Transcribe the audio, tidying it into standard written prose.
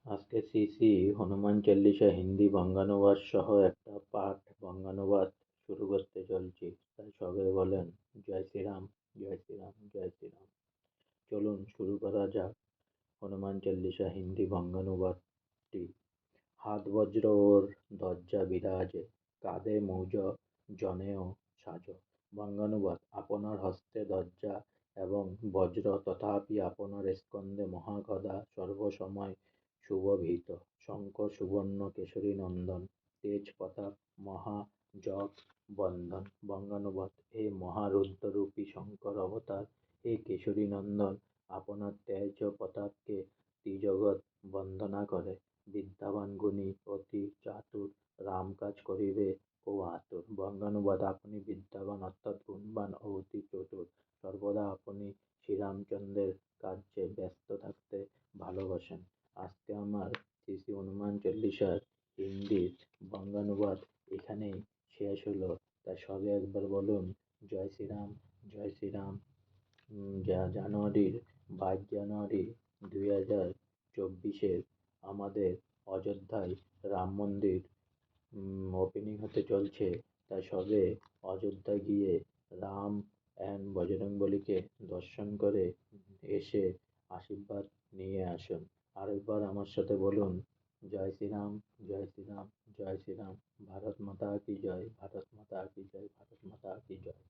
আজকে শ্রী শ্রী হনুমান চল্লিশা হিন্দি বঙ্গানুবাদ সহ একটা পাঠ বঙ্গানুবাদ শুরু করতে চলছি। তাই সবাই বলেন জয় শ্রীরাম, জয় শ্রীরাম, জয় শ্রীরাম। চলুন শুরু করা যাক হনুমান চল্লিশা হিন্দি বঙ্গানুবাদটি। হাত বজ্র ওর ধ্বজা বিরাজে, কাঁধে মৌজ জনেও সাজ। বঙ্গানুবাদ: আপনার হস্তে ধ্বজা এবং বজ্র, তথাপি আপনার স্কন্ধে মহাগদা সর্বসময় শুভভীত। শঙ্খ সুবর্ণ কেশরী নন্দন, তেজ প্রতাপ মহাযগ বন্দন। বঙ্গানুবাদ: হে মহারুদ্ররূপী শঙ্কর অবতার, হে কেশরী নন্দন, আপনার তেজ ও প্রতাপকে ত্রিজগৎ বন্দনা করে। বিদ্যাবান গুণী অতি চাতুর, রাম কাজ করিবে ও আতুর। বঙ্গানুবাদ: আপনি বিদ্যাবান অর্থাৎ গুণবান ও অতি চতুর। সর্বদা আপনি শ্রীরামচন্দ্রের কার্যে ব্যস্ত থাকতে ভালোবাসেন। আজকে আমার শ্রী শ্রী হনুমান চল্লিশার হিন্দির বঙ্গানুবাদ এখানেই শেষ হলো। তাই সবাই একবার বলুন জয় শ্রীরাম, জয় শ্রীরাম। জানুয়ারির 22 জানুয়ারি 2024 আমাদের অযোধ্যায় রাম মন্দির ওপেনিং হতে চলছে। তাই সবে অযোধ্যায় গিয়ে রাম অ্যান্ড বজরংবলীকে দর্শন করে এসে আশীর্বাদ নিয়ে আসুন। আরেকবার আমার সাথে বলুন জয় শ্রীরাম, জয় শ্রীরাম, জয় শ্রীরাম। ভারত মাতা কি জয়, ভারত মাতা কি জয়, ভারত মাতা কি জয়।